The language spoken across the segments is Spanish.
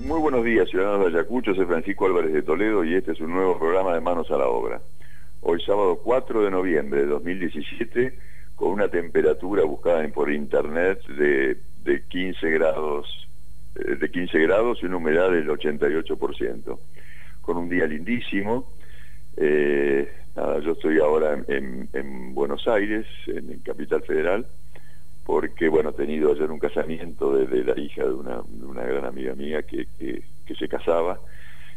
Muy buenos días, ciudadanos de Ayacucho. Soy Francisco Álvarez de Toledo y este es un nuevo programa de Manos a la Obra. Hoy sábado 4 de noviembre de 2017, con una temperatura buscada por internet de 15 grados y una humedad del 88%. Con un día lindísimo. Yo estoy ahora en Buenos Aires, en Capital Federal, porque bueno, he tenido ayer un casamiento de la hija de una gran amiga mía que se casaba,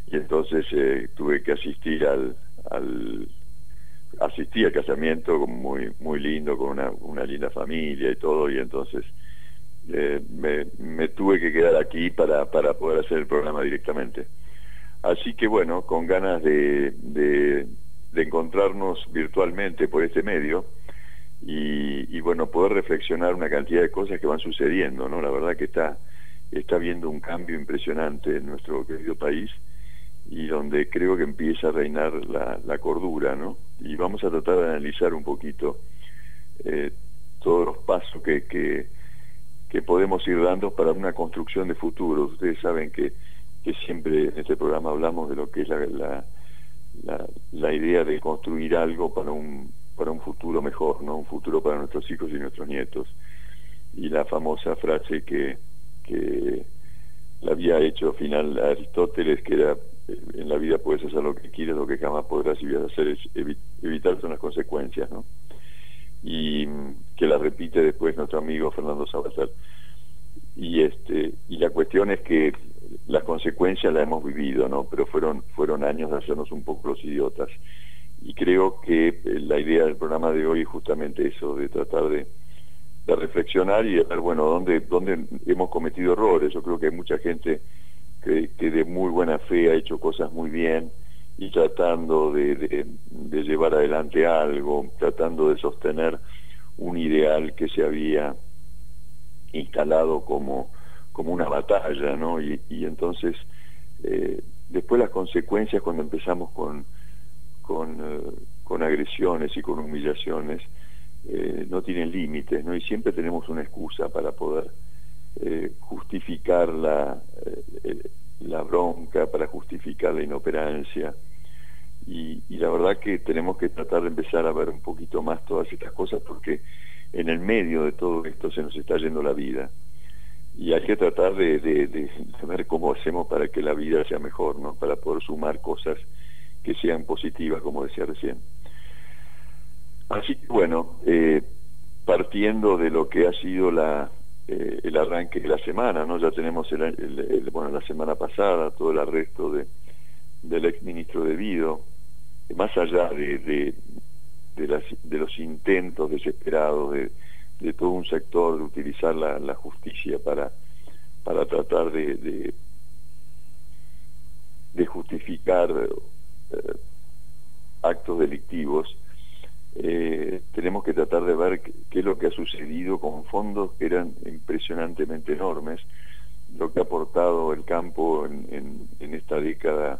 y entonces tuve que asistir al casamiento muy lindo, con una linda familia y todo, y entonces me tuve que quedar aquí para poder hacer el programa directamente. Así que bueno, con ganas de encontrarnos virtualmente por este medio, y bueno, poder reflexionar una cantidad de cosas que van sucediendo, ¿no? La verdad que está habiendo un cambio impresionante en nuestro querido país, y donde creo que empieza a reinar la cordura, ¿no? Y vamos a tratar de analizar un poquito todos los pasos que podemos ir dando para una construcción de futuro. Ustedes saben que siempre en este programa hablamos de lo que es la idea de construir algo para un futuro mejor, ¿no? Un futuro para nuestros hijos y nuestros nietos. Y la famosa frase que la había hecho al final Aristóteles, que era: en la vida puedes hacer lo que quieres, lo que jamás podrás y vas a hacer es evitar son las consecuencias, ¿no? Y que la repite después nuestro amigo Fernando Salazar. Y la cuestión es que las consecuencias las hemos vivido, ¿no? Pero fueron años de hacernos un poco los idiotas. Y creo que la idea del programa de hoy es justamente eso, de tratar de reflexionar y de ver, bueno, dónde hemos cometido errores. Yo creo que hay mucha gente que de muy buena fe ha hecho cosas muy bien, y tratando de llevar adelante algo, tratando de sostener un ideal que se había instalado como una batalla, ¿no? Y entonces después las consecuencias, cuando empezamos con agresiones y con humillaciones, no tienen límites, ¿no? Y siempre tenemos una excusa para poder justificar la bronca, para justificar la inoperancia, y la verdad que tenemos que tratar de empezar a ver un poquito más todas estas cosas, porque en el medio de todo esto se nos está yendo la vida, y hay que tratar de ver cómo hacemos para que la vida sea mejor, ¿no? Para poder sumar cosas que sean positivas, como decía recién. Así que bueno, partiendo de lo que ha sido el arranque de la semana, ¿no? Ya tenemos la semana pasada todo el arresto del exministro de Vido, más allá de los intentos desesperados de todo un sector de utilizar la justicia para tratar de justificar actos delictivos. Tenemos que tratar de ver qué es lo que ha sucedido con fondos que eran impresionantemente enormes, lo que ha aportado el campo en esta década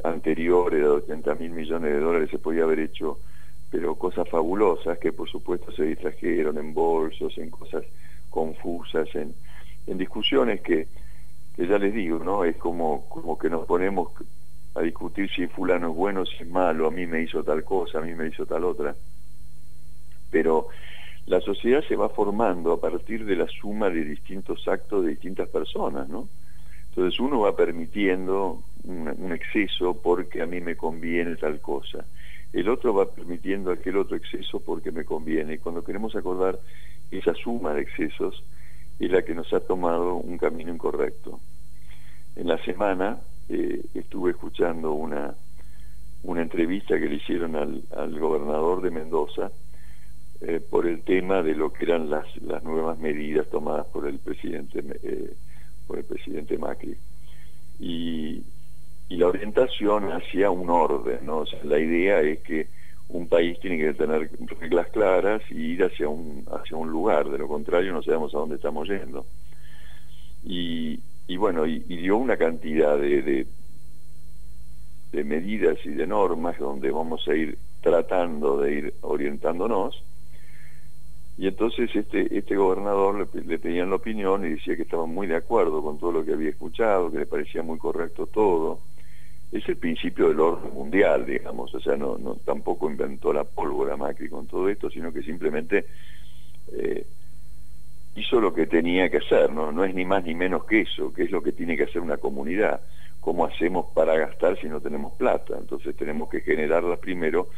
anterior era de 80.000 millones de dólares. Se podía haber hecho, pero cosas fabulosas que por supuesto se distrajeron en bolsos, en cosas confusas, en discusiones que ya les digo, ¿no? Es como que nos ponemos a discutir si fulano es bueno, si es malo, a mí me hizo tal cosa, a mí me hizo tal otra. Pero la sociedad se va formando a partir de la suma de distintos actos de distintas personas, ¿no? Entonces uno va permitiendo un exceso porque a mí me conviene tal cosa. El otro va permitiendo aquel otro exceso porque me conviene. Y cuando queremos acordar, esa suma de excesos es la que nos ha tomado un camino incorrecto. En la semana estuve escuchando una entrevista que le hicieron al gobernador de Mendoza por el tema de lo que eran las nuevas medidas tomadas por el presidente Macri. Y y la orientación hacia un orden, ¿no? O sea, la idea es que un país tiene que tener reglas claras y ir hacia un lugar, de lo contrario no sabemos a dónde estamos yendo. Y bueno, y dio una cantidad de medidas y de normas donde vamos a ir tratando de ir orientándonos. Y entonces este gobernador le pedían la opinión y decía que estaba muy de acuerdo con todo lo que había escuchado, que le parecía muy correcto todo. Es el principio del orden mundial, digamos, o sea, no tampoco inventó la pólvora Macri con todo esto, sino que simplemente hizo lo que tenía que hacer, no es ni más ni menos que eso, que es lo que tiene que hacer una comunidad. ¿Cómo hacemos para gastar si no tenemos plata? Entonces tenemos que generarla primero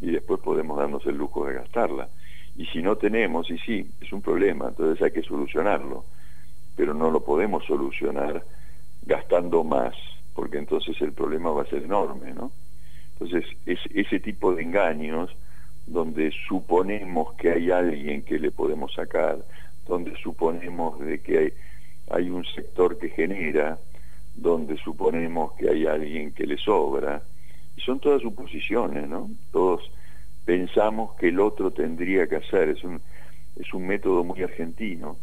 y después podemos darnos el lujo de gastarla. Y si no tenemos, y sí, es un problema, entonces hay que solucionarlo, pero no lo podemos solucionar gastando más, porque entonces el problema va a ser enorme, ¿no? Entonces, es ese tipo de engaños donde suponemos que hay alguien que le podemos sacar, donde suponemos de que hay un sector que genera, donde suponemos que hay alguien que le sobra, y son todas suposiciones, ¿no? Todos pensamos que el otro tendría que hacer, es un método muy argentino,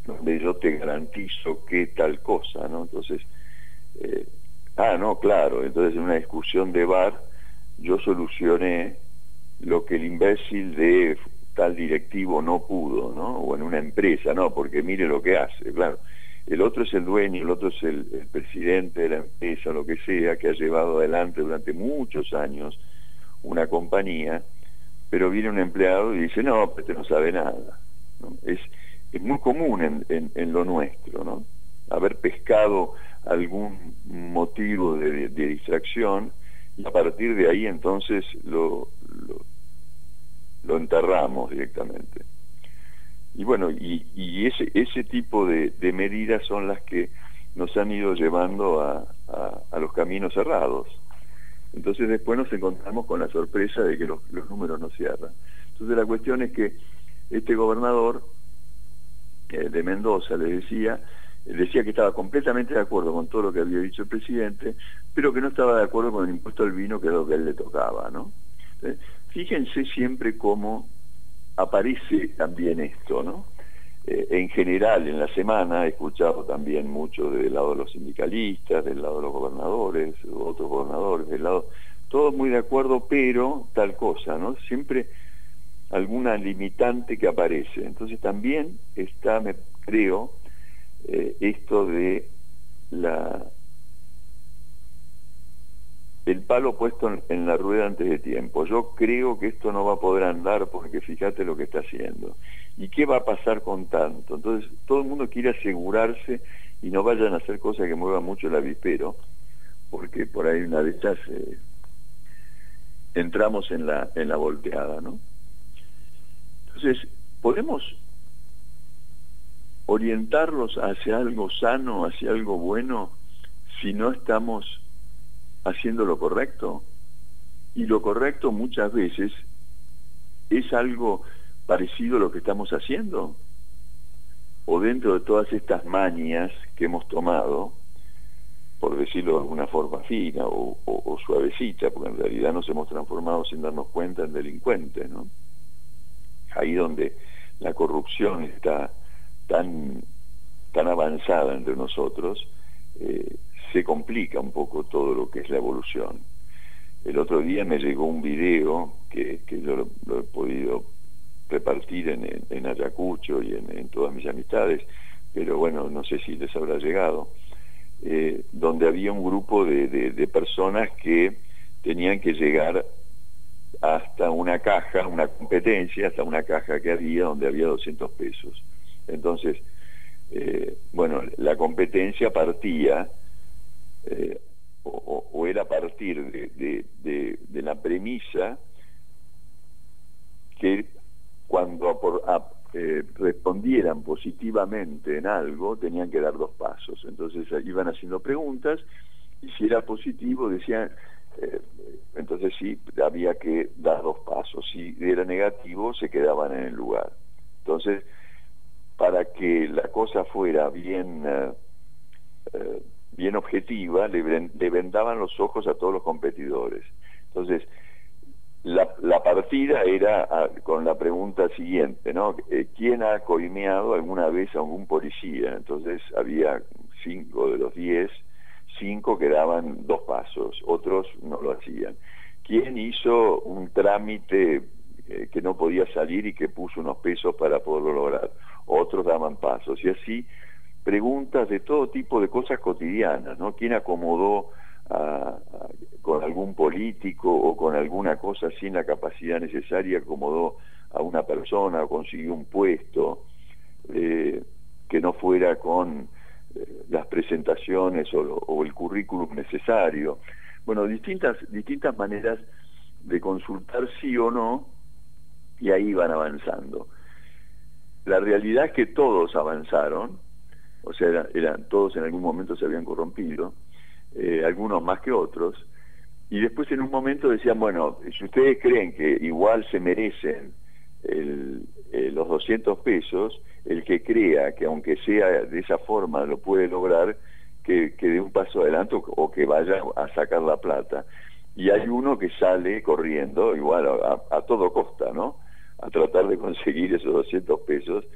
donde yo te garantizo que tal cosa, ¿no? Entonces, no, claro, entonces en una discusión de bar yo solucioné lo que el imbécil de tal directivo no pudo, ¿no? O en una empresa, no, porque mire lo que hace, claro. El otro es el dueño, el otro es el presidente de la empresa, lo que sea, que ha llevado adelante durante muchos años una compañía, pero viene un empleado y dice, no, pues este no sabe nada, ¿no? Es muy común en lo nuestro, ¿no? Haber pescado algún motivo de distracción y a partir de ahí entonces lo enterramos directamente. Y bueno, y ese tipo de medidas son las que nos han ido llevando a los caminos cerrados. Entonces después nos encontramos con la sorpresa de que los números no cierran. Entonces la cuestión es que este gobernador de Mendoza decía que estaba completamente de acuerdo con todo lo que había dicho el presidente, pero que no estaba de acuerdo con el impuesto al vino, que es lo que a él le tocaba, ¿no? Entonces, fíjense siempre cómo aparece también esto, ¿no? En general, en la semana he escuchado también mucho del lado de los sindicalistas, del lado de los gobernadores, otros gobernadores, del lado, todos muy de acuerdo, pero tal cosa, ¿no? Siempre alguna limitante que aparece. Entonces también está, creo, esto de el palo puesto en la rueda antes de tiempo. Yo creo que esto no va a poder andar porque fíjate lo que está haciendo. ¿Y qué va a pasar con tanto? Entonces todo el mundo quiere asegurarse y no vayan a hacer cosas que muevan mucho el avispero, porque por ahí una de estas entramos en la volteada, ¿no? Entonces, ¿podemos orientarlos hacia algo sano, hacia algo bueno, si no estamos haciendo lo correcto? Y lo correcto muchas veces es algo parecido a lo que estamos haciendo, o dentro de todas estas mañas que hemos tomado, por decirlo de alguna forma fina o suavecita, porque en realidad nos hemos transformado sin darnos cuenta en delincuentes, ¿no? Ahí donde la corrupción está tan avanzada entre nosotros, se complica un poco todo lo que es la evolución. El otro día me llegó un video que yo lo he podido repartir en Ayacucho y en todas mis amistades, pero bueno, no sé si les habrá llegado, donde había un grupo de personas que tenían que llegar hasta una caja, una competencia, hasta una caja que había donde había 200 pesos. Entonces, bueno, la competencia partía, o era a partir de la premisa que cuando respondieran positivamente en algo, tenían que dar 2 pasos. Entonces iban haciendo preguntas, y si era positivo decían, entonces sí, había que dar 2 pasos. Si era negativo, se quedaban en el lugar. Entonces, para que la cosa fuera bien bien objetiva, le vendaban los ojos a todos los competidores. Entonces, la partida era con la pregunta siguiente, ¿no? ¿Quién ha coimeado alguna vez a algún policía? Entonces había 5 de los 10, 5 que daban 2 pasos, otros no lo hacían. ¿Quién hizo un trámite que no podía salir y que puso unos pesos para poderlo lograr? Otros daban pasos, y así preguntas de todo tipo de cosas cotidianas, ¿no? ¿Quién acomodó con algún político o con alguna cosa sin la capacidad necesaria, acomodó a una persona o consiguió un puesto que no fuera con las presentaciones o el currículum necesario? Bueno, distintas maneras de consultar sí o no, y ahí van avanzando. La realidad es que todos avanzaron, o sea, todos en algún momento se habían corrompido, algunos más que otros, y después en un momento decían, bueno, si ustedes creen que igual se merecen los 200 pesos, el que crea que aunque sea de esa forma lo puede lograr, que dé un paso adelante o que vaya a sacar la plata. Y hay uno que sale corriendo, igual a todo costa, ¿no?, a tratar de conseguir esos 200 pesos,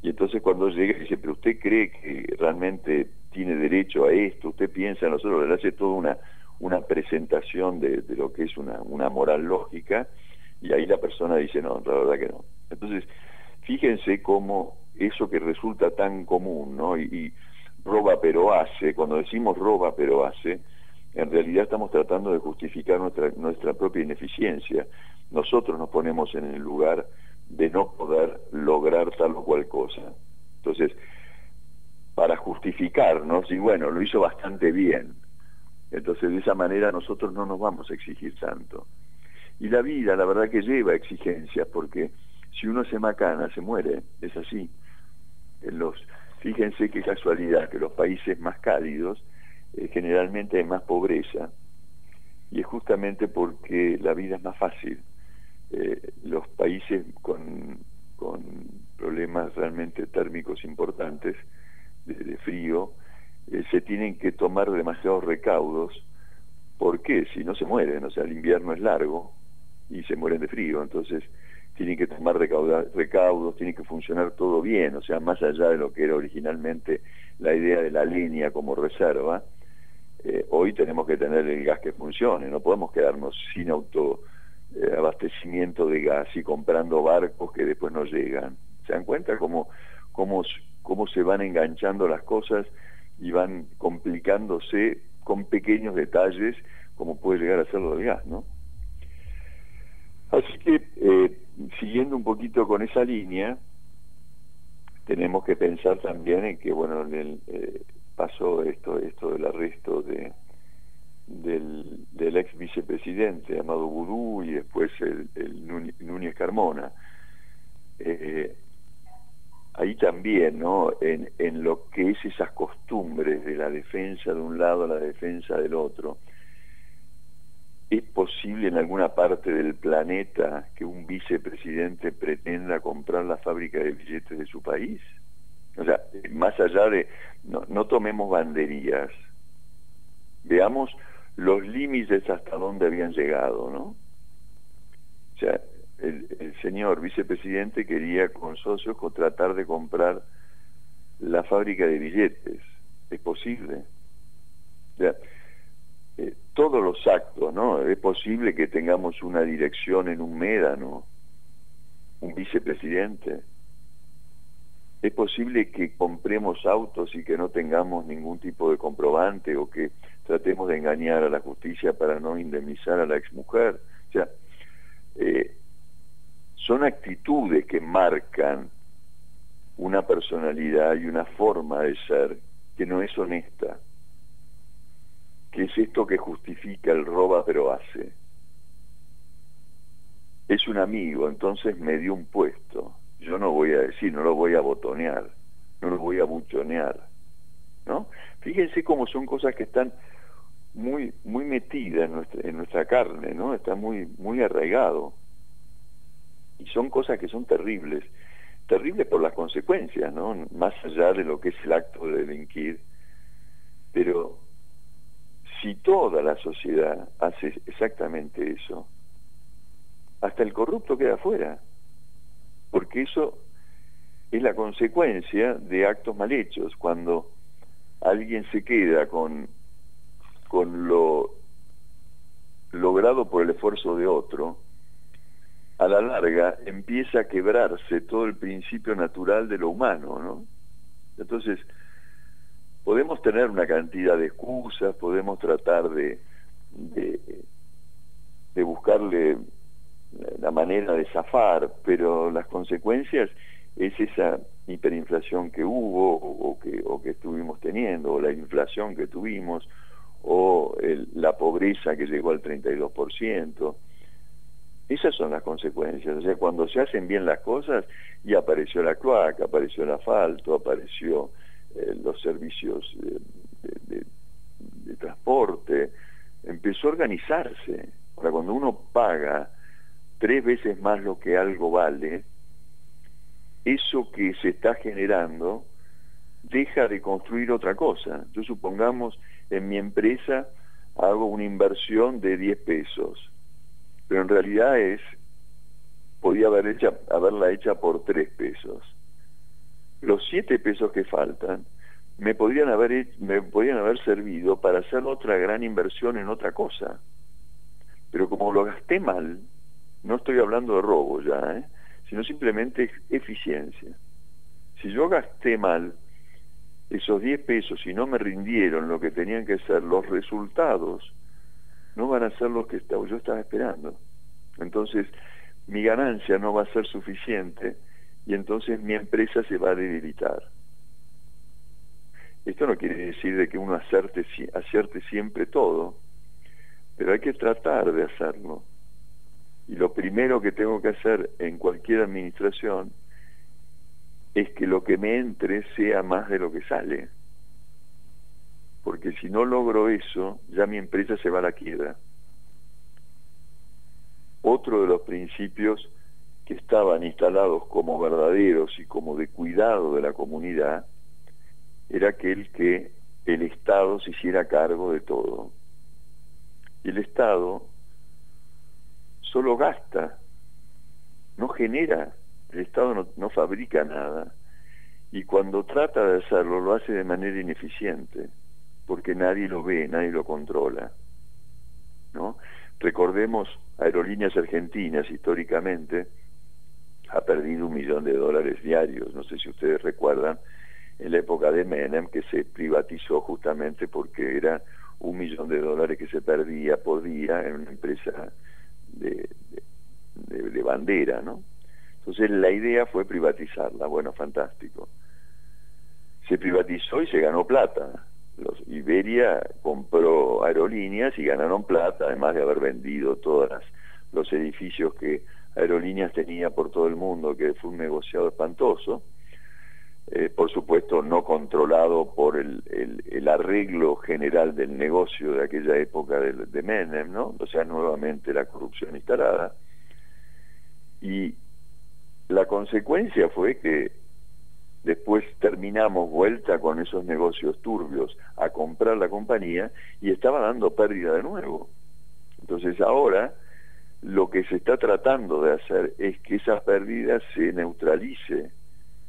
y entonces cuando llega dice, pero usted cree que realmente tiene derecho a esto, usted piensa en nosotros, le hace toda una presentación de lo que es una moral lógica, y ahí la persona dice, no, la verdad que no. Entonces, fíjense cómo eso que resulta tan común, ¿no? Y roba pero hace, cuando decimos roba pero hace, en realidad estamos tratando de justificar nuestra propia ineficiencia. Nosotros nos ponemos en el lugar de no poder lograr tal o cual cosa. Entonces, para justificarnos, y bueno, lo hizo bastante bien. Entonces, de esa manera nosotros no nos vamos a exigir tanto. Y la vida, la verdad que lleva exigencias, porque si uno se macana, se muere, es así. Fíjense qué casualidad, que los países más cálidos generalmente hay más pobreza, y es justamente porque la vida es más fácil. Los países con problemas realmente térmicos importantes, de frío, se tienen que tomar demasiados recaudos, porque si no se mueren, o sea, el invierno es largo y se mueren de frío, entonces tienen que tomar recaudos, tiene que funcionar todo bien, o sea, más allá de lo que era originalmente la idea de la leña como reserva. Hoy tenemos que tener el gas que funcione, no podemos quedarnos sin abastecimiento de gas y comprando barcos que después no llegan. ¿Se dan cuenta cómo se van enganchando las cosas y van complicándose con pequeños detalles, como puede llegar a ser lo del gas, ¿no? Así que, siguiendo un poquito con esa línea, tenemos que pensar también en que, bueno, pasó esto del arresto del ex vicepresidente Amado Boudou, y después el Núñez Carmona. Ahí también, ¿no?, en lo que es esas costumbres de la defensa de un lado a la defensa del otro, ¿es posible en alguna parte del planeta que un vicepresidente pretenda comprar la fábrica de billetes de su país? O sea, más allá de... No tomemos banderías, veamos los límites hasta dónde habían llegado, ¿no? O sea, el señor vicepresidente quería con socios tratar de comprar la fábrica de billetes. ¿Es posible? O sea, todos los actos, ¿no? Es posible que tengamos una dirección en un médano, un vicepresidente. Es posible que compremos autos y que no tengamos ningún tipo de comprobante, o que tratemos de engañar a la justicia para no indemnizar a la exmujer. O sea, son actitudes que marcan una personalidad y una forma de ser que no es honesta, que es esto que justifica el roba pero hace. Es un amigo, entonces me dio un puesto. Yo no voy a decir, no lo voy a botonear, no lo voy a buchonear, ¿no? Fíjense cómo son cosas que están muy metidas en nuestra carne, ¿no? Está muy arraigado. Y son cosas que son terribles por las consecuencias, ¿no? Más allá de lo que es el acto de delinquir. Pero si toda la sociedad hace exactamente eso, hasta el corrupto queda afuera, porque eso es la consecuencia de actos mal hechos. Cuando alguien se queda con lo logrado por el esfuerzo de otro, a la larga empieza a quebrarse todo el principio natural de lo humano, ¿no? Entonces, podemos tener una cantidad de excusas, podemos tratar de buscarle la manera de zafar, pero las consecuencias es esa hiperinflación que hubo o que estuvimos teniendo, o la inflación que tuvimos, o la pobreza que llegó al 32%. Esas son las consecuencias. O sea, cuando se hacen bien las cosas, y apareció la cloaca, apareció el asfalto, apareció los servicios de transporte, empezó a organizarse. Ahora, cuando uno paga 3 veces más lo que algo vale, eso que se está generando deja de construir otra cosa. Yo, supongamos, en mi empresa hago una inversión de 10 pesos, pero en realidad podía haberla hecha por 3 pesos. Los 7 pesos que faltan me podrían haber servido para hacer otra gran inversión en otra cosa. Pero como lo gasté mal, no estoy hablando de robo ya, sino simplemente eficiencia. Si yo gasté mal esos 10 pesos y no me rindieron lo que tenían que ser, los resultados no van a ser los que yo estaba esperando. Entonces, mi ganancia no va a ser suficiente y entonces mi empresa se va a debilitar. Esto no quiere decir de que uno acierte siempre todo, pero hay que tratar de hacerlo. Y lo primero que tengo que hacer en cualquier administración es que lo que me entre sea más de lo que sale. Porque si no logro eso, ya mi empresa se va a la quiebra. Otro de los principios que estaban instalados como verdaderos y como de cuidado de la comunidad era aquel que el Estado se hiciera cargo de todo. Y el Estado solo gasta, no genera. El Estado no fabrica nada, y cuando trata de hacerlo lo hace de manera ineficiente, porque nadie lo ve, nadie lo controla, ¿no? Recordemos, Aerolíneas Argentinas históricamente ha perdido $1 millón diarios. No sé si ustedes recuerdan, en la época de Menem, que se privatizó justamente porque era $1 millón que se perdía por día en una empresa de bandera, ¿no? Entonces la idea fue privatizarla. Bueno, fantástico. Se privatizó y se ganó plata. Iberia compró Aerolíneas y ganaron plata, además de haber vendido todos los edificios que Aerolíneas tenía por todo el mundo, que fue un negociado espantoso. Por supuesto no controlado por el arreglo general del negocio de aquella época de Menem, ¿no? O sea, nuevamente la corrupción instalada. Y la consecuencia fue que después terminamos vuelta con esos negocios turbios a comprar la compañía y estaba dando pérdida de nuevo. Entonces ahora lo que se está tratando de hacer es que esa pérdida se neutralice.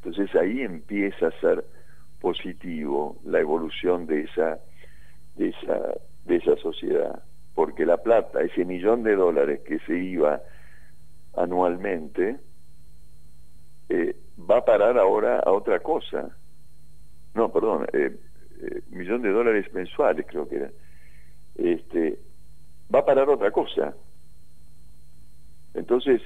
Entonces ahí empieza a ser positivo la evolución de esa sociedad, porque la plata, ese $1 millón que se iba anualmente, va a parar ahora a otra cosa. No, perdón, $1 millón mensuales creo que era. Va a parar a otra cosa. Entonces,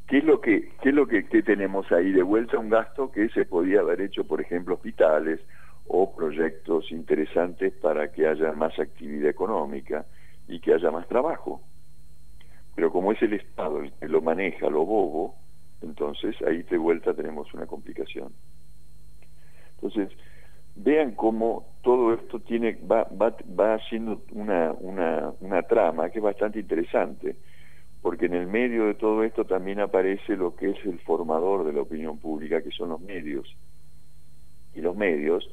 ¿qué es lo que tenemos ahí? De vuelta un gasto que se podía haber hecho, por ejemplo, hospitales o proyectos interesantes para que haya más actividad económica y que haya más trabajo. Pero como es el Estado el que lo maneja, lo bobo, entonces ahí de vuelta tenemos una complicación. Entonces, vean cómo todo esto va haciendo una trama que es bastante interesante, porque en el medio de todo esto también aparece lo que es el formador de la opinión pública, que son los medios. Y los medios,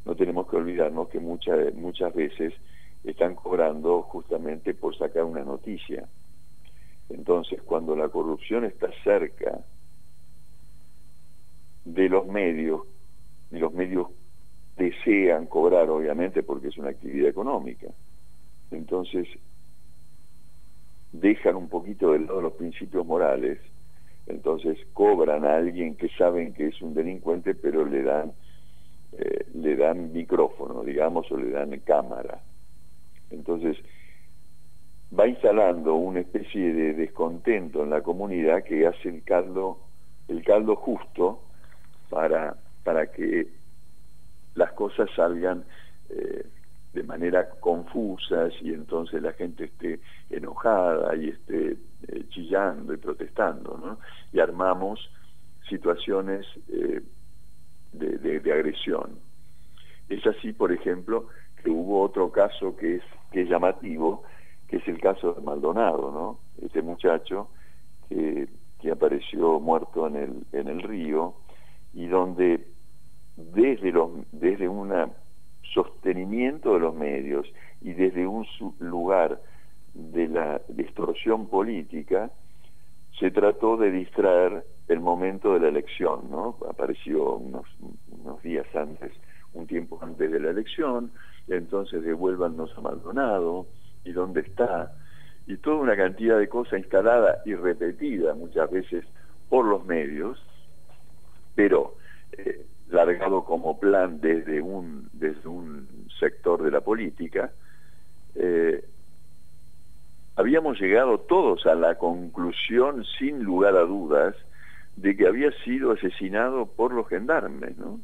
no tenemos que olvidarnos que muchas veces están cobrando justamente por sacar una noticia. Entonces, cuando la corrupción está cerca de los medios, y los medios desean cobrar, obviamente, porque es una actividad económica, entonces dejan un poquito de lado los principios morales, entonces cobran a alguien que saben que es un delincuente, pero le dan micrófono, digamos, o le dan cámara. Entonces va instalando una especie de descontento en la comunidad que hace el caldo justo para que las cosas salgan de manera confusas, y entonces la gente esté enojada y esté chillando y protestando, ¿no? Y armamos situaciones de agresión. Es así, por ejemplo, que hubo otro caso que es llamativo, que es el caso de Maldonado, ¿no? Este muchacho que apareció muerto en el río, y donde desde un sostenimiento de los medios y desde un lugar de la distorsión política, se trató de distraer el momento de la elección, ¿no? Apareció unos días antes, un tiempo antes de la elección, y entonces devuélvanos a Maldonado, y dónde está, y toda una cantidad de cosas instalada y repetida muchas veces por los medios, pero largado como plan desde un sector de la política. Habíamos llegado todos a la conclusión, sin lugar a dudas, de que había sido asesinado por los gendarmes, ¿no?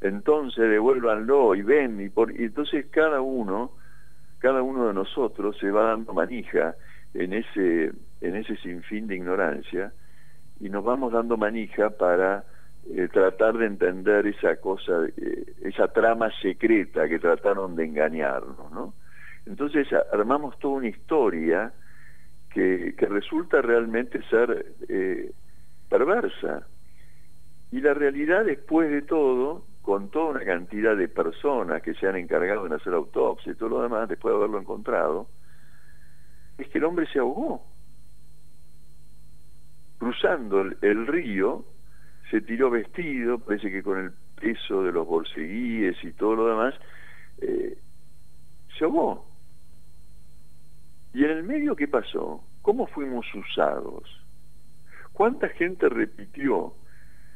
Entonces devuélvanlo y ven, y entonces cada uno de nosotros se va dando manija en ese sinfín de ignorancia, y nos vamos dando manija para tratar de entender esa cosa, esa trama secreta que trataron de engañarnos, ¿no? Entonces armamos toda una historia que resulta realmente ser perversa. Y la realidad, después de todo, con toda una cantidad de personas que se han encargado de hacer autopsia y todo lo demás, después de haberlo encontrado, es que el hombre se ahogó. Cruzando el río, se tiró vestido, parece que con el peso de los borceguíes y todo lo demás, se ahogó. ¿Y en el medio qué pasó? ¿Cómo fuimos usados? ¿Cuánta gente repitió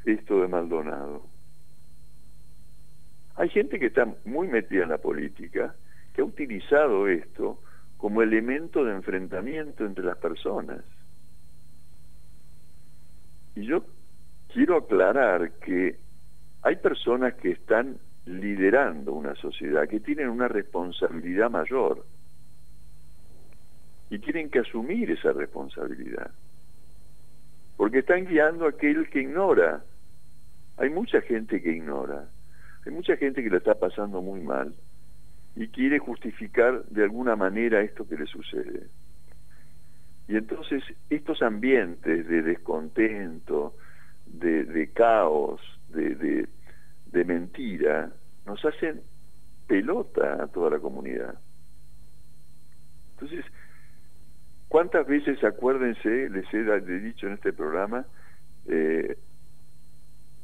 esto de Maldonado? Hay gente que está muy metida en la política, que ha utilizado esto como elemento de enfrentamiento entre las personas. Y yo quiero aclarar que hay personas que están liderando una sociedad, que tienen una responsabilidad mayor, y tienen que asumir esa responsabilidad, porque están guiando a aquel que ignora. Hay mucha gente que ignora, hay mucha gente que la está pasando muy mal y quiere justificar de alguna manera esto que le sucede. Y entonces estos ambientes de descontento, de caos, de mentira, nos hacen pelota a toda la comunidad. Entonces, ¿cuántas veces, acuérdense, les he dicho en este programa,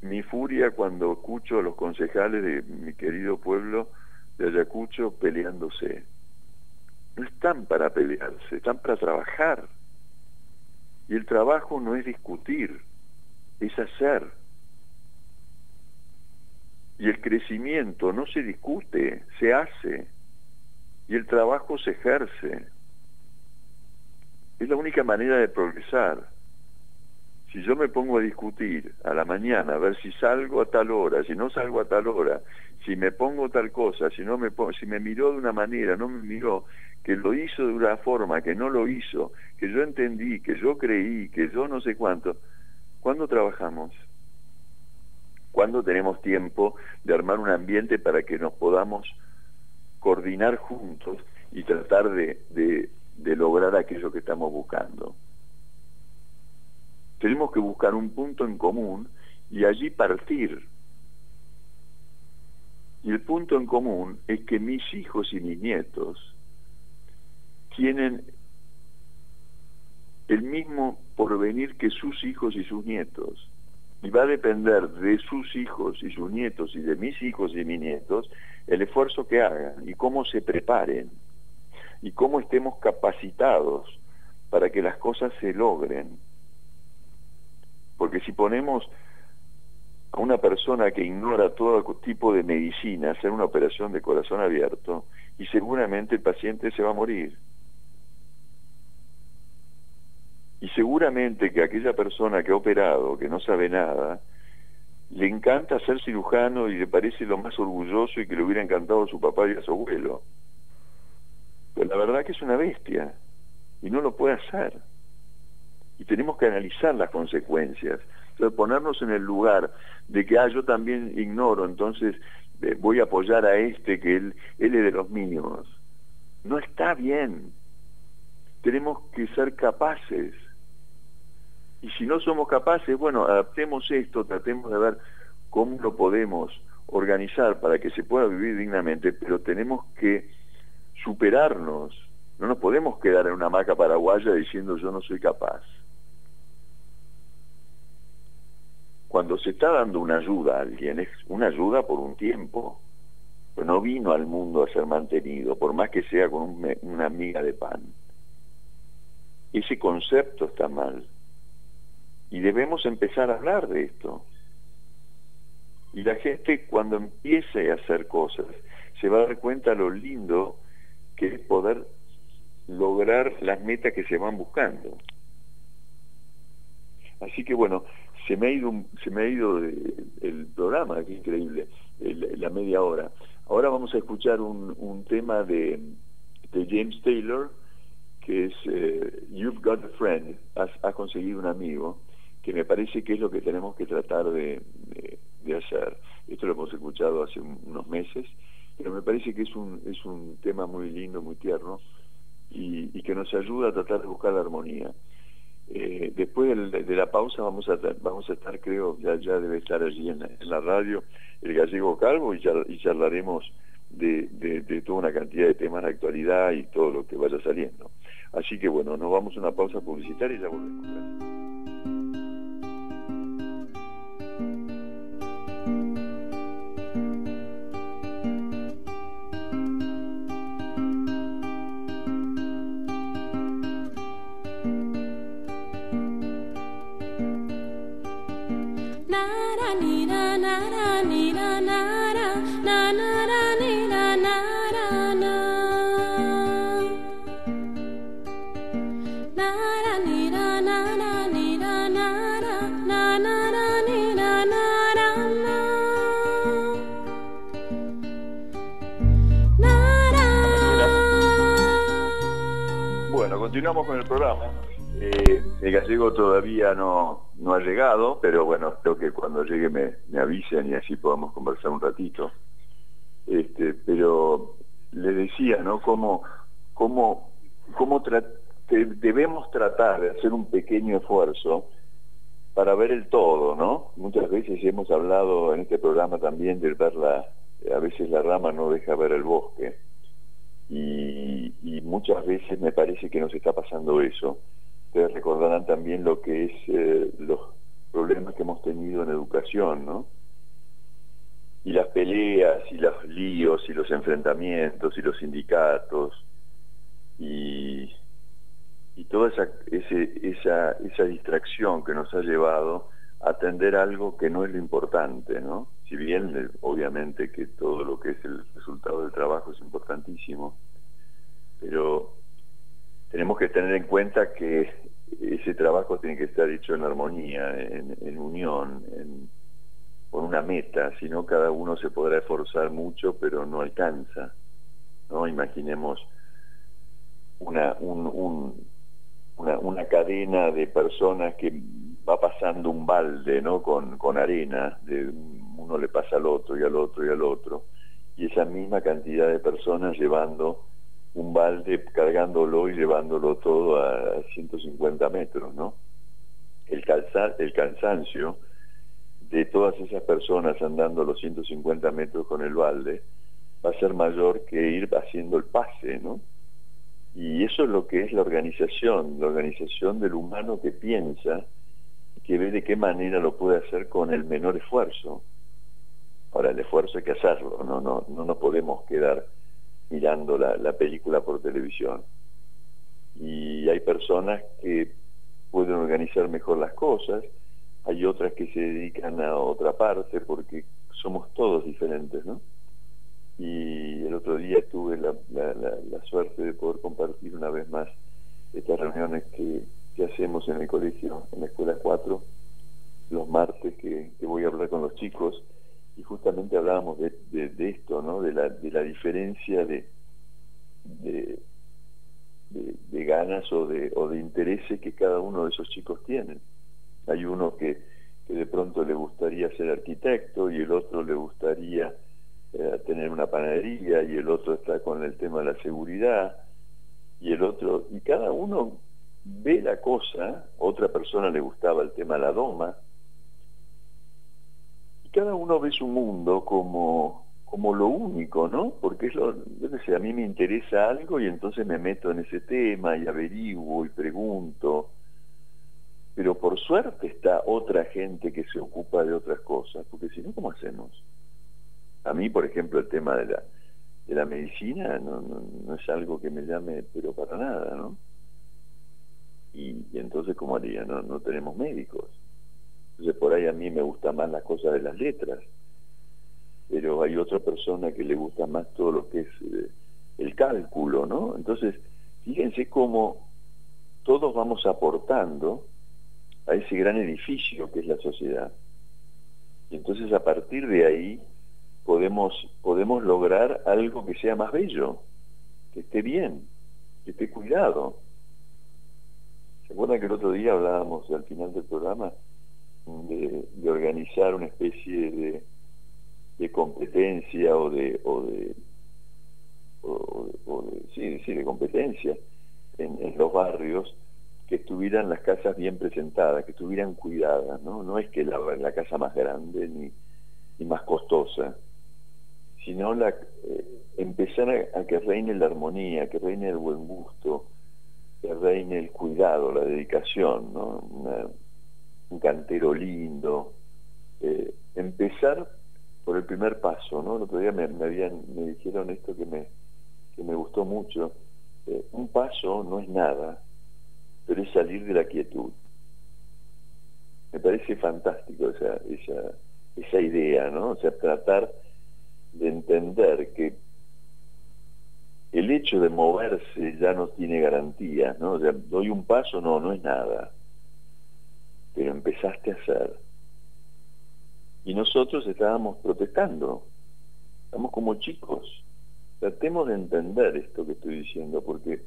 mi furia cuando escucho a los concejales de mi querido pueblo de Ayacucho peleándose? No están para pelearse, están para trabajar. Y el trabajo no es discutir, es hacer. Y el crecimiento no se discute, se hace. Y el trabajo se ejerce. Es la única manera de progresar. Si yo me pongo a discutir a la mañana, a ver si salgo a tal hora, si no salgo a tal hora, si me pongo tal cosa, si me miró de una manera, no me miró, que lo hizo de una forma, que no lo hizo, que yo entendí, que yo creí, que yo no sé cuánto, ¿cuándo trabajamos? ¿Cuándo tenemos tiempo de armar un ambiente para que nos podamos coordinar juntos y tratar de lograr aquello que estamos buscando? Tenemos que buscar un punto en común y allí partir. Y el punto en común es que mis hijos y mis nietos tienen el mismo porvenir que sus hijos y sus nietos. Y va a depender de sus hijos y sus nietos y de mis hijos y mis nietos el esfuerzo que hagan y cómo se preparen y cómo estemos capacitados para que las cosas se logren. Porque si ponemos a una persona que ignora todo tipo de medicina a hacer una operación de corazón abierto, y seguramente el paciente se va a morir. Y seguramente que aquella persona que ha operado, que no sabe nada, le encanta ser cirujano y le parece lo más orgulloso y que le hubiera encantado a su papá y a su abuelo. Pero la verdad que es una bestia y no lo puede hacer. Y tenemos que analizar las consecuencias. Entonces, ponernos en el lugar de que yo también ignoro, entonces voy a apoyar a este que él es de los míos. No está bien. Tenemos que ser capaces. Y si no somos capaces, bueno, adaptemos esto, tratemos de ver cómo lo podemos organizar para que se pueda vivir dignamente, pero tenemos que superarnos. No nos podemos quedar en una hamaca paraguaya diciendo yo no soy capaz. Cuando se está dando una ayuda a alguien, es una ayuda por un tiempo, pero no vino al mundo a ser mantenido, por más que sea con una miga de pan. Ese concepto está mal. Y debemos empezar a hablar de esto. Y la gente, cuando empiece a hacer cosas, se va a dar cuenta lo lindo que es poder lograr las metas que se van buscando. Así que bueno, se me ha ido el programa, qué increíble, la media hora. Ahora vamos a escuchar un tema de James Taylor, que es You've Got a Friend, has conseguido un amigo, que me parece que es lo que tenemos que tratar de hacer. Esto lo hemos escuchado hace unos meses, pero me parece que es un tema muy lindo, muy tierno, y que nos ayuda a tratar de buscar la armonía. Después de la pausa vamos a estar, creo, ya debe estar allí en la radio, el Gallego Calvo, y charlaremos de toda una cantidad de temas de actualidad y todo lo que vaya saliendo. Así que bueno, nos vamos a una pausa publicitaria y ya volvemos. Gracias. Continuamos con el programa. El Gallego todavía no ha llegado, pero bueno, espero que cuando llegue me avisen y así podamos conversar un ratito. Pero le decía, ¿no? Cómo debemos tratar de hacer un pequeño esfuerzo para ver el todo, ¿no? Muchas veces hemos hablado en este programa también de ver a veces la rama no deja ver el bosque. Y muchas veces me parece que nos está pasando eso. Ustedes recordarán también lo que es los problemas que hemos tenido en educación, ¿no? Y las peleas, y los líos, y los enfrentamientos, y los sindicatos, y toda esa distracción que nos ha llevado a atender algo que no es lo importante, ¿no? Si bien, obviamente, que todo lo que es el resultado del trabajo es importantísimo, pero tenemos que tener en cuenta que ese trabajo tiene que estar hecho en armonía, en unión, con una meta. Si no, cada uno se podrá esforzar mucho, pero no alcanza, ¿no? Imaginemos una cadena de personas que va pasando un balde, ¿no? con arena, uno le pasa al otro y al otro y al otro, y esa misma cantidad de personas llevando un balde, cargándolo y llevándolo todo a 150 metros, ¿no? El cansancio de todas esas personas andando los 150 metros con el balde va a ser mayor que ir haciendo el pase, ¿no? Y eso es lo que es la organización del humano que piensa, que ve de qué manera lo puede hacer con el menor esfuerzo. Ahora, el esfuerzo hay que hacerlo, no nos podemos quedar mirando la película por televisión. Y hay personas que pueden organizar mejor las cosas, hay otras que se dedican a otra parte, porque somos todos diferentes, ¿no? Y el otro día tuve la suerte de poder compartir una vez más estas reuniones que hacemos en el colegio, en la Escuela 4, los martes que voy a hablar con los chicos, y justamente hablábamos de esto, ¿no? De la diferencia de ganas o de intereses que cada uno de esos chicos tienen. Hay uno que de pronto le gustaría ser arquitecto, y el otro le gustaría tener una panadería, y el otro está con el tema de la seguridad, y el otro, y cada uno ve la cosa. Otra persona le gustaba el tema de la doma, y cada uno ve su mundo como lo único, ¿no? Porque es yo qué sé, a mí me interesa algo y entonces me meto en ese tema y averiguo y pregunto, pero por suerte está otra gente que se ocupa de otras cosas, porque si no, ¿cómo hacemos? A mí, por ejemplo, el tema de la medicina no es algo que me llame, pero para nada, ¿no? Y entonces, ¿cómo haría? No tenemos médicos. Entonces, por ahí a mí me gusta más las cosas de las letras, pero hay otra persona que le gusta más todo lo que es el cálculo, ¿no? Entonces, fíjense cómo todos vamos aportando a ese gran edificio que es la sociedad. Y entonces, a partir de ahí, podemos lograr algo que sea más bello, que esté bien, que esté cuidado. ¿Se acuerdan que el otro día hablábamos al final del programa de organizar una especie de competencia de competencia en los barrios, que estuvieran las casas bien presentadas, que estuvieran cuidadas, ¿no? No es que la casa más grande ni más costosa, sino empezar a que reine la armonía, que reine el buen gusto, que reine el cuidado, la dedicación, ¿no? Un cantero lindo, empezar por el primer paso, ¿no? El otro día me dijeron esto que me gustó mucho. Un paso no es nada, pero es salir de la quietud. Me parece fantástico esa idea, ¿no? O sea, tratar de entender que el hecho de moverse ya no tiene garantías, ¿no? O sea, doy un paso, no es nada, pero empezaste a hacer. Y nosotros estábamos protestando, estamos como chicos. Tratemos de entender esto que estoy diciendo, porque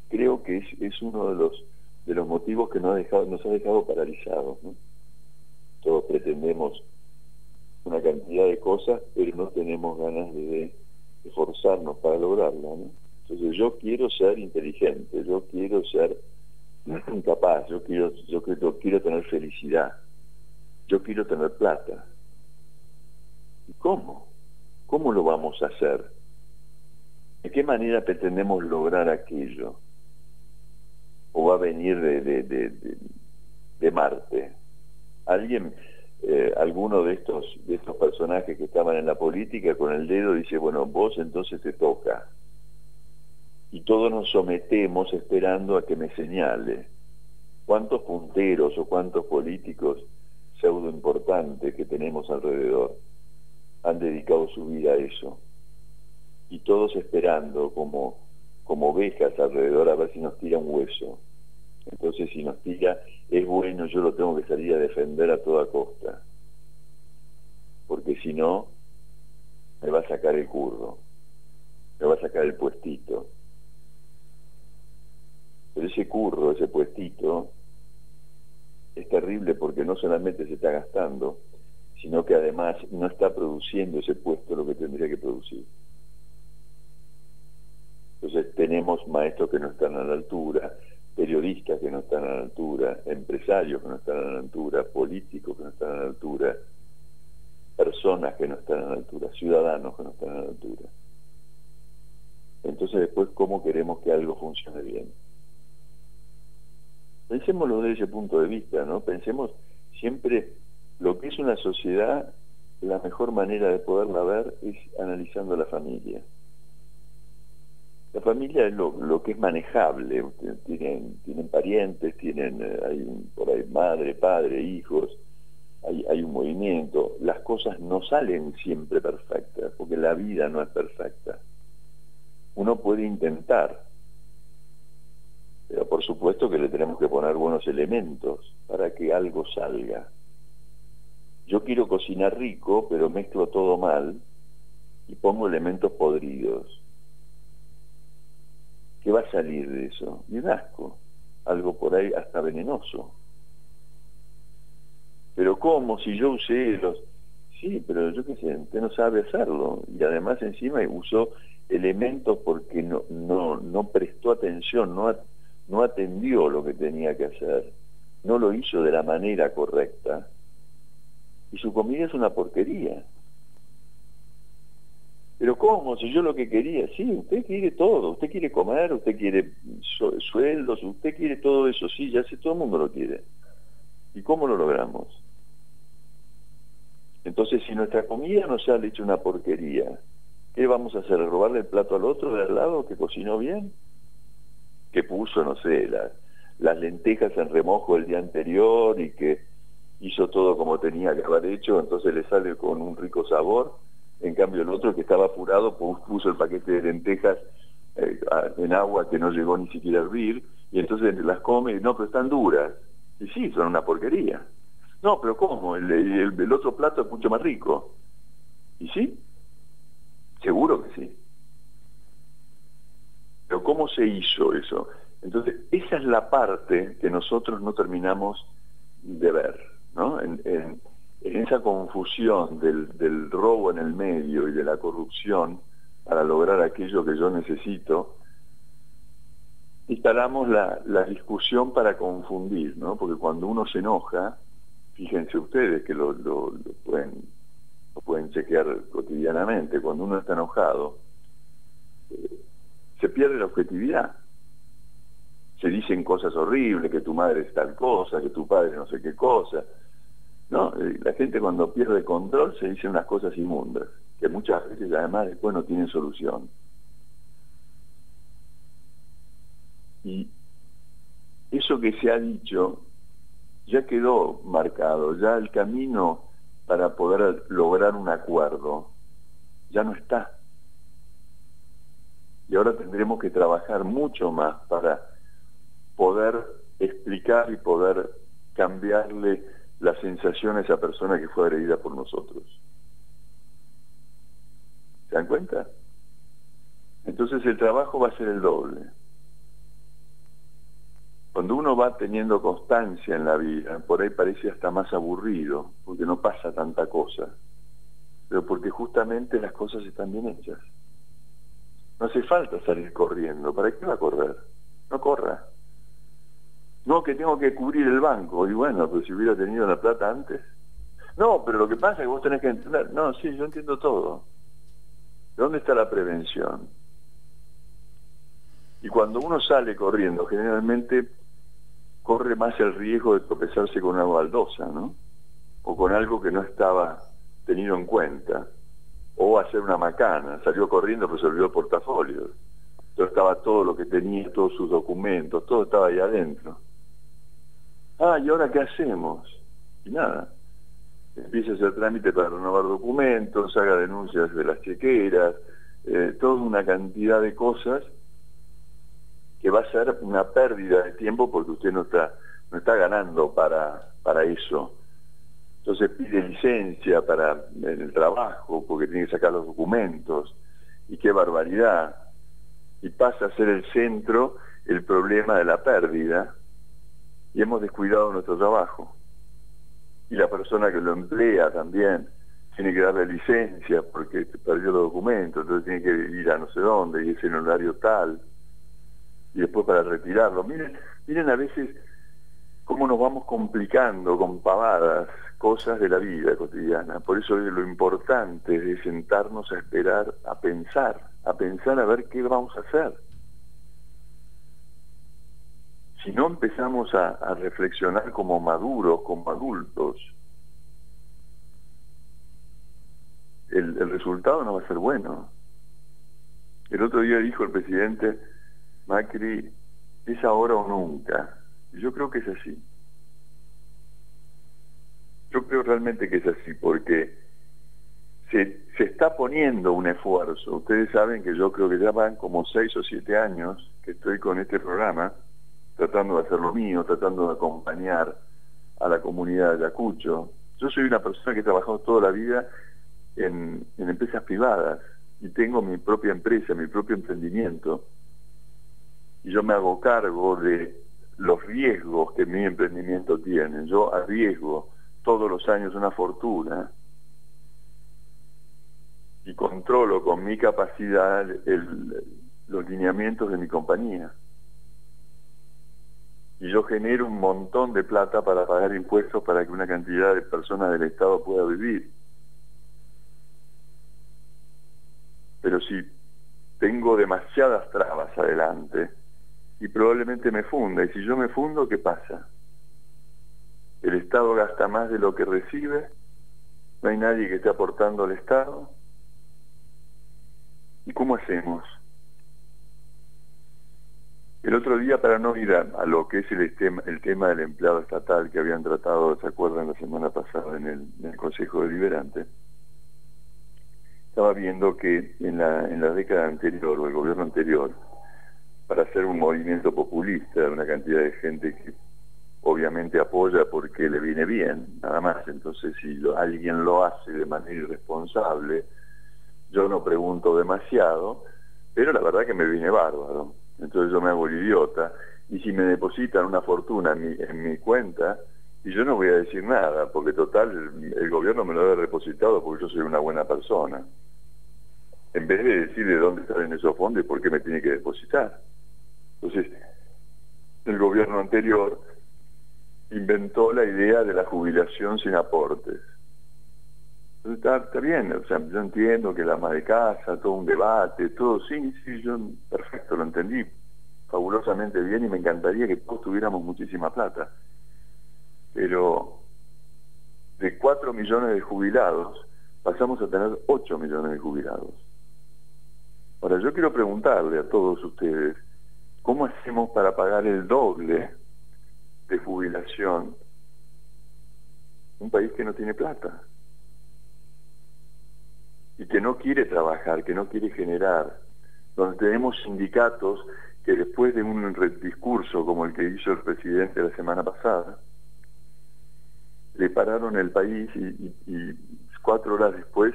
creo que es uno de los motivos que nos ha dejado paralizados, ¿no? Todos pretendemos una cantidad de cosas, pero no tenemos ganas de esforzarnos para lograrla, ¿no? Entonces, yo quiero ser inteligente, yo quiero ser capaz, yo quiero tener felicidad, yo quiero tener plata. ¿Y cómo? ¿Cómo lo vamos a hacer? ¿De qué manera pretendemos lograr aquello? ¿O va a venir de Marte? Alguno de estos personajes que estaban en la política, con el dedo dice, bueno, vos entonces te toca. Y todos nos sometemos esperando a que me señale. ¿Cuántos punteros o cuántos políticos pseudo importantes que tenemos alrededor han dedicado su vida a eso? Y todos esperando como ovejas alrededor a ver si nos tira un hueso. Entonces, si nos tira, es bueno, yo lo tengo que salir a defender a toda costa, porque si no, me va a sacar el curro, me va a sacar el puestito. Pero ese curro, ese puestito, es terrible, porque no solamente se está gastando, sino que además no está produciendo ese puesto lo que tendría que producir. Entonces tenemos maestros que no están a la altura, periodistas que no están a la altura, empresarios que no están a la altura, políticos que no están a la altura, personas que no están a la altura, ciudadanos que no están a la altura. Entonces después, ¿cómo queremos que algo funcione bien? Pensémoslo desde ese punto de vista, ¿no? Pensemos siempre lo que es una sociedad, la mejor manera de poderla ver es analizando la familia. La familia es lo que es manejable, tienen parientes, por ahí madre, padre, hijos, hay un movimiento. Las cosas no salen siempre perfectas, porque la vida no es perfecta. Uno puede intentar, pero por supuesto que le tenemos que poner buenos elementos para que algo salga. Yo quiero cocinar rico, pero mezclo todo mal y pongo elementos podridos. ¿Qué va a salir de eso? Y un asco, algo por ahí hasta venenoso. Pero ¿cómo? Si yo usé los... Sí, pero yo qué sé, usted no sabe hacerlo. Y además encima usó elementos porque no prestó atención, no atendió lo que tenía que hacer. No lo hizo de la manera correcta. Y su comida es una porquería. Pero ¿cómo? Si yo lo que quería, sí, usted quiere todo, usted quiere comer, usted quiere sueldos, usted quiere todo eso, sí, ya sé, todo el mundo lo quiere. ¿Y cómo lo logramos? Entonces, si nuestra comida nos sale hecha una porquería, ¿qué vamos a hacer? ¿Robarle el plato al otro de al lado que cocinó bien? Que puso, no sé, las lentejas en remojo el día anterior y que hizo todo como tenía que haber hecho, entonces le sale con un rico sabor. En cambio el otro, que estaba apurado, puso el paquete de lentejas en agua que no llegó ni siquiera a hervir, y entonces las come, no, pero están duras. Y sí, son una porquería. No, pero ¿cómo? El otro plato es mucho más rico. ¿Y sí? Seguro que sí. Pero ¿cómo se hizo eso? Entonces, esa es la parte que nosotros no terminamos de ver, ¿no? En esa confusión del robo en el medio y de la corrupción para lograr aquello que yo necesito, instalamos la discusión para confundir, ¿no? Porque cuando uno se enoja, fíjense ustedes que lo pueden chequear cotidianamente, cuando uno está enojado, se pierde la objetividad. Se dicen cosas horribles, que tu madre es tal cosa, que tu padre no sé qué cosa. No, la gente cuando pierde el control se dice unas cosas inmundas, que muchas veces además después no tienen solución. Y eso que se ha dicho ya quedó marcado, ya el camino para poder lograr un acuerdo ya no está. Y ahora tendremos que trabajar mucho más para poder explicar y poder cambiarle la sensación a esa persona que fue agredida por nosotros. ¿Se dan cuenta? Entonces el trabajo va a ser el doble. Cuando uno va teniendo constancia en la vida, por ahí parece hasta más aburrido, porque no pasa tanta cosa, pero porque justamente las cosas están bien hechas. No hace falta salir corriendo. ¿Para qué va a correr? No corra. No, que tengo que cubrir el banco. Y bueno, pues si hubiera tenido la plata antes. No, pero lo que pasa es que vos tenés que entender. No, sí, yo entiendo todo. ¿Dónde está la prevención? Y cuando uno sale corriendo, generalmente corre más el riesgo de tropezarse con una baldosa, ¿no? O con algo que no estaba tenido en cuenta. O hacer una macana. Salió corriendo, pero se olvidó el portafolio. Entonces estaba todo lo que tenía, todos sus documentos, todo estaba ahí adentro. Ah, ¿y ahora qué hacemos? Y nada. Empieza a hacer trámite para renovar documentos, haga denuncias de las chequeras, toda una cantidad de cosas que va a ser una pérdida de tiempo porque usted no está ganando para eso. Entonces pide licencia en el trabajo porque tiene que sacar los documentos. Y qué barbaridad. Y pasa a ser el centro el problema de la pérdida y hemos descuidado nuestro trabajo. Y la persona que lo emplea también tiene que darle licencia porque perdió los documentos, entonces tiene que ir a no sé dónde y es en horario tal y después para retirarlo. Miren a veces cómo nos vamos complicando con pavadas, cosas de la vida cotidiana. Por eso lo importante es sentarnos a esperar, a pensar a ver qué vamos a hacer. Si no empezamos a reflexionar como maduros, como adultos, el resultado no va a ser bueno. El otro día dijo el presidente Macri, es ahora o nunca. Y yo creo que es así. Yo creo realmente que es así, porque se está poniendo un esfuerzo. Ustedes saben que yo creo que ya van como 6 o 7 años que estoy con este programa, tratando de hacer lo mío, tratando de acompañar a la comunidad de Ayacucho. Yo soy una persona que he trabajado toda la vida en empresas privadas y tengo mi propia empresa, mi propio emprendimiento, y yo me hago cargo de los riesgos que mi emprendimiento tiene. Yo arriesgo todos los años una fortuna y controlo con mi capacidad los lineamientos de mi compañía. Y yo genero un montón de plata para pagar impuestos para que una cantidad de personas del Estado pueda vivir. Pero si tengo demasiadas trabas adelante, y probablemente me funda, y si yo me fundo, ¿qué pasa? El Estado gasta más de lo que recibe, no hay nadie que esté aportando al Estado. ¿Y cómo hacemos? El otro día, para no ir a lo que es el tema del empleado estatal que habían tratado, ¿se acuerdan?, la semana pasada en el Consejo Deliberante, estaba viendo que en la década anterior, o el gobierno anterior, para hacer un movimiento populista, una cantidad de gente que obviamente apoya porque le viene bien, nada más. Entonces, si alguien lo hace de manera irresponsable, yo no pregunto demasiado, pero la verdad que me viene bárbaro. Entonces yo me hago el idiota, y si me depositan una fortuna en mi cuenta, y yo no voy a decir nada, porque total, el gobierno me lo debe depositado porque yo soy una buena persona. En vez de decir de dónde salen esos fondos y por qué me tiene que depositar. Entonces, el gobierno anterior inventó la idea de la jubilación sin aportes. Entonces, está bien, o sea, yo entiendo que la ama de casa, todo un debate, todo, sí, yo perfecto, lo entendí fabulosamente bien y me encantaría que todos tuviéramos muchísima plata. Pero de 4 millones de jubilados pasamos a tener 8 millones de jubilados. Ahora, yo quiero preguntarle a todos ustedes, ¿cómo hacemos para pagar el doble de jubilación? Un país que no tiene plata y que no quiere trabajar, que no quiere generar, donde tenemos sindicatos que después de un discurso como el que hizo el presidente la semana pasada, le pararon el país y 4 horas después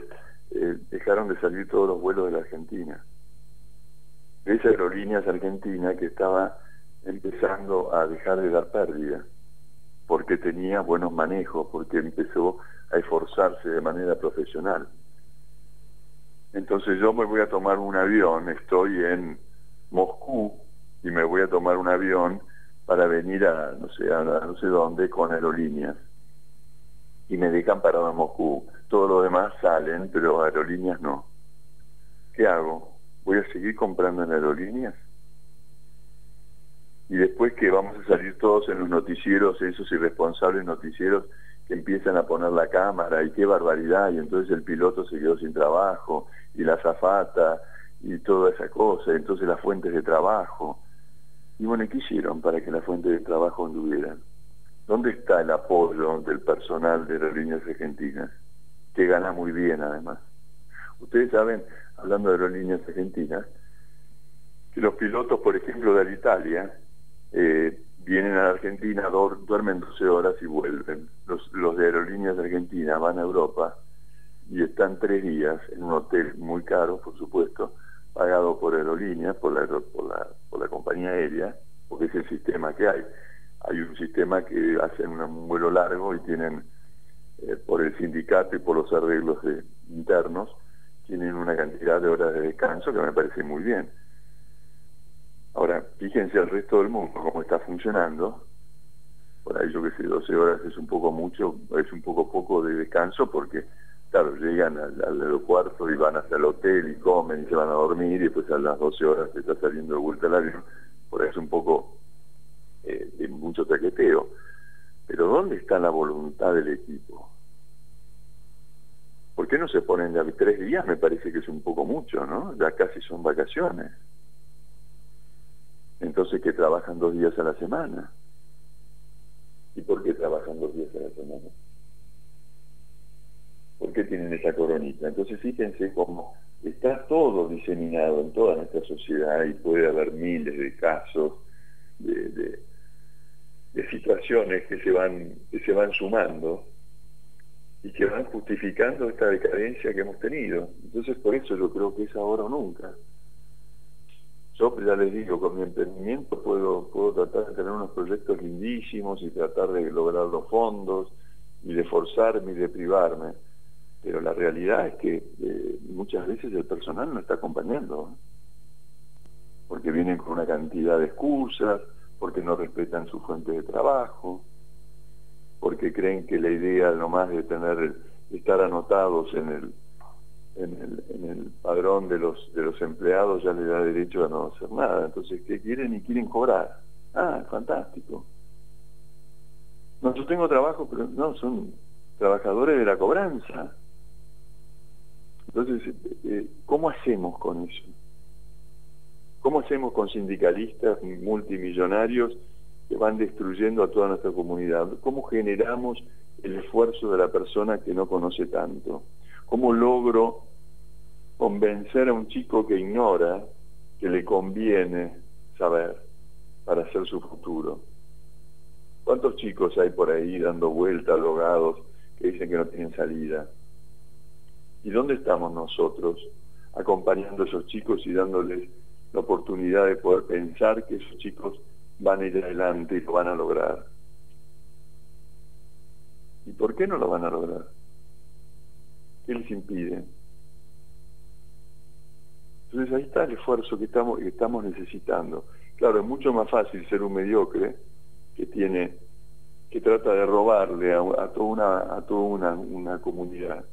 dejaron de salir todos los vuelos de la Argentina. Esa aerolíneas argentina que estaba empezando a dejar de dar pérdida, porque tenía buenos manejos, porque empezó a esforzarse de manera profesional. Entonces yo me voy a tomar un avión, estoy en Moscú, y me voy a tomar un avión para venir a no sé dónde con aerolíneas. Y me dejan parado en Moscú. Todos los demás salen, pero aerolíneas no. ¿Qué hago? ¿Voy a seguir comprando en aerolíneas? Y después que vamos a salir todos en los noticieros, esos irresponsables noticieros que empiezan a poner la cámara, y qué barbaridad, y entonces el piloto se quedó sin trabajo, y la azafata, y toda esa cosa, y entonces las fuentes de trabajo. Y bueno, ¿qué hicieron para que las fuentes de trabajo anduvieran? ¿Dónde está el apoyo del personal de Aerolíneas Argentinas? Que gana muy bien, además. Ustedes saben, hablando de Aerolíneas Argentinas, que los pilotos, por ejemplo, de Alitalia, vienen a la Argentina, duermen 12 horas y vuelven. Los de Aerolíneas Argentinas van a Europa y están 3 días en un hotel muy caro, por supuesto, pagado por Aerolíneas, por la compañía aérea, porque es el sistema que hay. Hay un sistema que hacen un vuelo largo y tienen, por el sindicato y por los arreglos internos, tienen una cantidad de horas de descanso que me parece muy bien. Ahora, fíjense al resto del mundo cómo está funcionando, por ahí yo que sé, 12 horas es un poco mucho, es un poco poco de descanso porque, claro, llegan al aeropuerto y van hasta el hotel y comen y se van a dormir y después a las 12 horas se está saliendo de vuelta al avión, por ahí es un poco de mucho traqueteo. Pero ¿dónde está la voluntad del equipo? ¿Por qué no se ponen de 3 días? Me parece que es un poco mucho, ¿no? Ya casi son vacaciones. Entonces, ¿que trabajan 2 días a la semana? ¿Y por qué trabajan 2 días a la semana? ¿Por qué tienen esa coronita? Entonces, fíjense cómo está todo diseminado en toda nuestra sociedad y puede haber miles de casos de situaciones que se van sumando y que van justificando esta decadencia que hemos tenido. Entonces, por eso yo creo que es ahora o nunca. Yo ya les digo, con mi emprendimiento puedo tratar de tener unos proyectos lindísimos y tratar de lograr los fondos y de forzarme y de privarme, pero la realidad es que muchas veces el personal no está acompañando, ¿eh? Porque vienen con una cantidad de excusas, porque no respetan su fuente de trabajo, porque creen que la idea nomás de estar anotados en el padrón de los empleados ya les da derecho a no hacer nada. Entonces, ¿qué quieren? Y quieren cobrar. Ah, fantástico. No, yo tengo trabajo, pero no, son trabajadores de la cobranza. Entonces, ¿cómo hacemos con eso? ¿Cómo hacemos con sindicalistas multimillonarios que van destruyendo a toda nuestra comunidad? ¿Cómo generamos el esfuerzo de la persona que no conoce tanto? ¿Cómo logro convencer a un chico que ignora que le conviene saber para hacer su futuro? ¿Cuántos chicos hay por ahí dando vueltas, drogados, que dicen que no tienen salida? ¿Y dónde estamos nosotros acompañando a esos chicos y dándoles la oportunidad de poder pensar que esos chicos van a ir adelante y lo van a lograr? ¿Y por qué no lo van a lograr? ¿Qué les impide? Entonces ahí está el esfuerzo que estamos necesitando. Claro, es mucho más fácil ser un mediocre que trata de robarle a toda una comunidad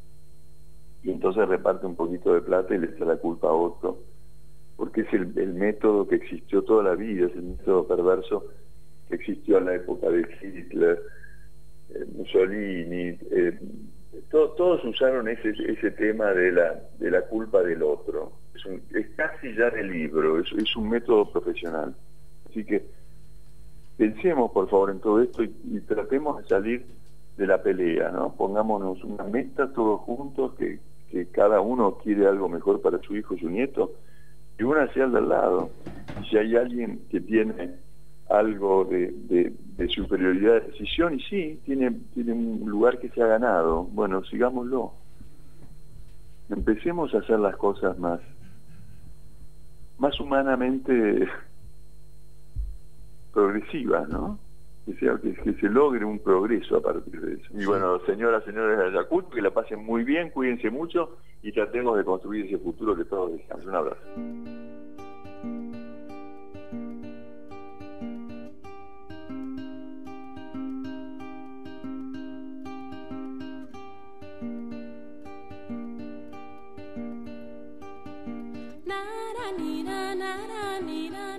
y entonces reparte un poquito de plata y le echa la culpa a otro, porque es el método que existió toda la vida, es el método perverso que existió en la época de Hitler, Mussolini, todos usaron ese tema de la culpa del otro. Es casi ya de libro, es un método profesional. Así que pensemos por favor en todo esto y tratemos de salir de la pelea, ¿no? Pongámonos una meta todos juntos, que cada uno quiere algo mejor para su hijo y su nieto, y uno hacia el del lado. Y si hay alguien que tiene algo de superioridad de decisión, y sí, tiene un lugar que se ha ganado, bueno, sigámoslo. Empecemos a hacer las cosas más humanamente progresivas, ¿no? Que se logre un progreso a partir de eso. Y bueno, señoras, señores de Ayacucho, que la pasen muy bien, cuídense mucho y tratemos de construir ese futuro que todos deseamos. Un abrazo. Na na ni na na na ni na